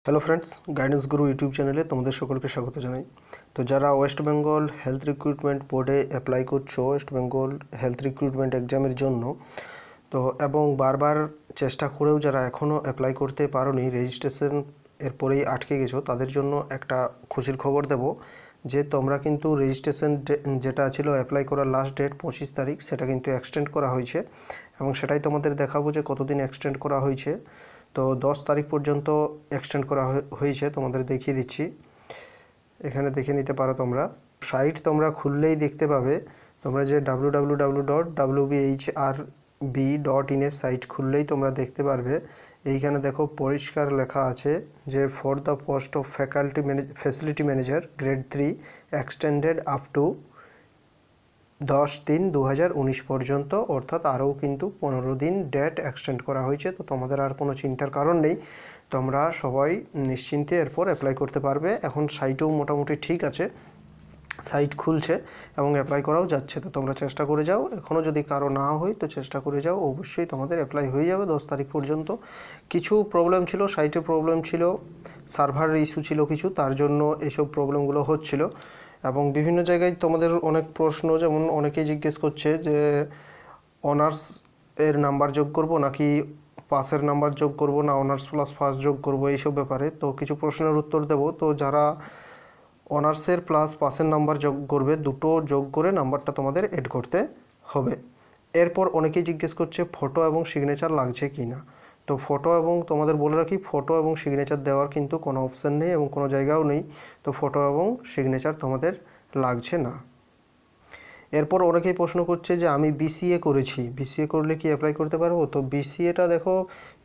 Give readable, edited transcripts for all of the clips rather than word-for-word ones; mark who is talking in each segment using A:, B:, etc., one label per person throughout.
A: Hello friends, guidance guru YouTube चैनले तुम्हारे सकल के स्वागत जानाई। तो जरा वेस्ट बेंगल हेल्थ रिक्रुटमेंट बोर्डे अप्लाई करछो वेस्ट बेंगल हेल्थ रिक्रुटमेंट एग्जामेर जोन्नो तो एबं बार बार चेष्टा करेও যারা এখনো अप्लाई करते পারোনি রেজিস্ট্রেশন এর পরেই আটকে গেছো তাদের জন্য একটা খুশির খবর দেব যে তোমরা কিন্তু রেজিস্ট্রেশন যেটা ছিল অ্যাপ্লাই করার লাস্ট ডেট 25 তারিখ সেটা কিন্তু এক্সটেন্ড করা হয়েছে এবং সেটাই তোমাদের দেখাবো যে কতদিন এক্সটেন্ড করা হয়েছে। तो 10 तारीख पर्यन्त एक्सटेंड करा হয়েছে তোমাদের দেখিয়ে দিচ্ছি। এখানে দেখে নিতে পারো তোমরা সাইট তোমরা খুললেই দেখতে পাবে তোমরা যে www.wbhrb.in এর সাইট খুললেই তোমরা দেখতে পারবে এইখানে দেখো পরিষ্কার লেখা আছে যে for the post of facility manager grade 3 extended up to 10-3-2019 पर्यन्त अर्थात आरो किन्तु 15 दिन डेट एक्सटेंड करा हয়েছে। तो তোমাদের আর কোনো চিন্তার কারণ নেই, তোমরা সবাই নিশ্চিন্তে এরপর অ্যাপ্লাই করতে পারবে। এখন সাইটও মোটামুটি ঠিক আছে, সাইট খুলছে এবং অ্যাপ্লাই করাও যাচ্ছে। তো তোমরা চেষ্টা করে যাও, এখনও যদি কারো না হয় তো চেষ্টা করে যাও, অবশ্যই তোমাদের অ্যাপ্লাই হয়ে যাবে 10 তারিখ পর্যন্ত। কিছু প্রবলেম ছিল, সাইটে প্রবলেম ছিল, সার্ভার ইস্যু ছিল কিছু, তার জন্য এইসব প্রবলেমগুলো হচ্ছিল এবং বিভিন্ন জায়গায় তোমাদের অনেক প্রশ্ন, যেমন অনেকেই জিজ্ঞেস করছে যে অনার্স এর নাম্বার যোগ করব নাকি পাসের নাম্বার যোগ করব না অনার্স প্লাস ফার্স্ট যোগ করব এইসব ব্যাপারে। তো কিছু প্রশ্নের উত্তর দেব। তো যারা অনার্সের প্লাস পাসের নাম্বার যোগ করবে দুটো যোগ করে নাম্বারটা তোমাদের এড করতে হবে। এরপর অনেকেই জিজ্ঞেস করছে ফটো এবং সিগনেচার লাগছে কি না। তো ফটো এবং তোমাদের বলে রাখি ফটো এবং সিগনেচার দেওয়ার কিন্তু কোনো অপশান নেই এবং কোনো জায়গাও নেই। তো ফটো এবং সিগনেচার তোমাদের লাগছে না। এরপর অনেকেই প্রশ্ন করছে যে আমি বিসিএ করেছি, বিসিএ করলে কি অ্যাপ্লাই করতে পারবো। তো বিসিএটা দেখো,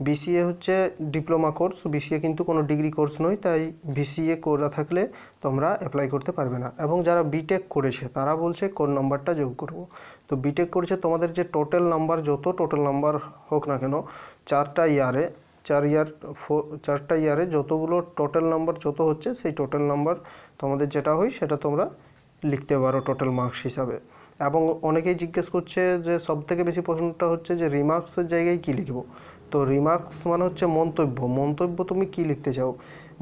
A: বিসিএ হচ্ছে ডিপ্লোমা কোর্স, বিসিএ কিন্তু কোনো ডিগ্রি কোর্স নয়, তাই বিসিএ করা থাকলে তোমরা অ্যাপ্লাই করতে পারবে না। এবং যারা বিটেক করেছে তারা বলছে কোন নাম্বারটা যোগ করব। তো বিটেক করেছে তোমাদের যে টোটাল নাম্বার, যত টোটাল নাম্বার হোক না কেন, চারটা ইয়ারে যতগুলো টোটাল নাম্বার যত হচ্ছে সেই টোটাল নাম্বার তোমাদের যেটা হয় সেটা তোমরা লিখতে পারো টোটাল মার্কস হিসাবে। এবং অনেকেই জিজ্ঞেস করছে যে সবথেকে বেশি প্রশ্নটা হচ্ছে যে রিমার্কসের জায়গায় কী লিখব। তো রিমার্কস মানে হচ্ছে মন্তব্য, মন্তব্য তুমি কি লিখতে চাও।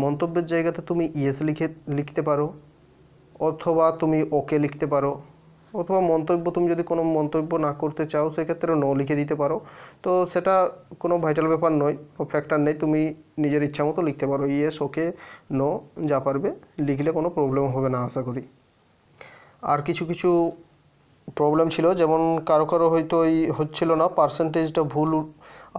A: মন্তব্যের জায়গাতে তুমি ইয়েস লিখতে পারো, অথবা তুমি ওকে লিখতে পারো, অথবা মন্তব্য তুমি যদি কোনো মন্তব্য না করতে চাও সেক্ষেত্রে নো লিখে দিতে পারো। তো সেটা কোনো ভাইটাল ব্যাপার নয়, ও ফ্যাক্টর নেই, তুমি নিজের ইচ্ছা মতো লিখতে পারো, ইয়েস ওকে নো যা পারবে লিখলে কোনো প্রবলেম হবে না আশা করি। আর কিছু কিছু প্রবলেম ছিল, যেমন কারো কারো হয়তো এই হচ্ছিল না, পার্সেন্টেজটা ভুল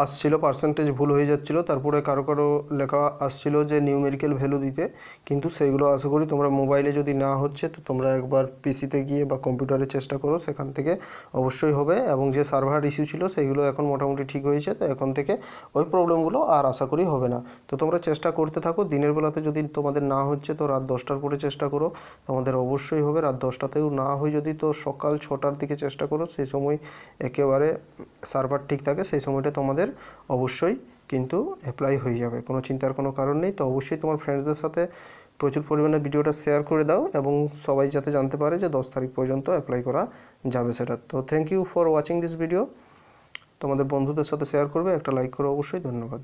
A: আসছিল, পার্সেন্টেজ ভুল হয়ে যাচ্ছিলো। তারপরে কারো কারো লেখা আসছিল যে নিউমেরিক্যাল ভ্যালু দিতে, কিন্তু সেইগুলো আশা করি তোমরা মোবাইলে যদি না হচ্ছে তো তোমরা একবার পিসিতে গিয়ে বা কম্পিউটারে চেষ্টা করো, সেখান থেকে অবশ্যই হবে। এবং যে সার্ভার ইস্যু ছিল সেইগুলো এখন মোটামুটি ঠিক হয়েছে, তো এখন থেকে ওই প্রবলেমগুলো আর আশা করি হবে না। তো তোমরা চেষ্টা করতে থাকো, দিনের বেলাতে যদি তোমাদের না হচ্ছে তো রাত 10টার পরে চেষ্টা করো, তোমাদের অবশ্যই হবে। রাত 10টাতেও না হয় যদি তো সকাল 6টার দিকে চেষ্টা করো, সেই সময় একেবারে সার্ভার ঠিক থাকে, সেই সময়টা তোমাদের অবশ্যই কিন্তু অ্যাপ্লাই হয়ে যাবে, কোনো চিন্তার কোনো কারণ নেই। তো অবশ্যই তোমার ফ্রেন্ডসদের সাথে প্রচুর পরিমাণে ভিডিওটা শেয়ার করে দাও এবং সবাই যাতে জানতে পারে যে 10 তারিখ পর্যন্ত অ্যাপ্লাই করা যাবে সেটা। তো thank you for watching this video, তোমাদের বন্ধুদের সাথে শেয়ার করবে, একটা লাইক করো অবশ্যই, ধন্যবাদ।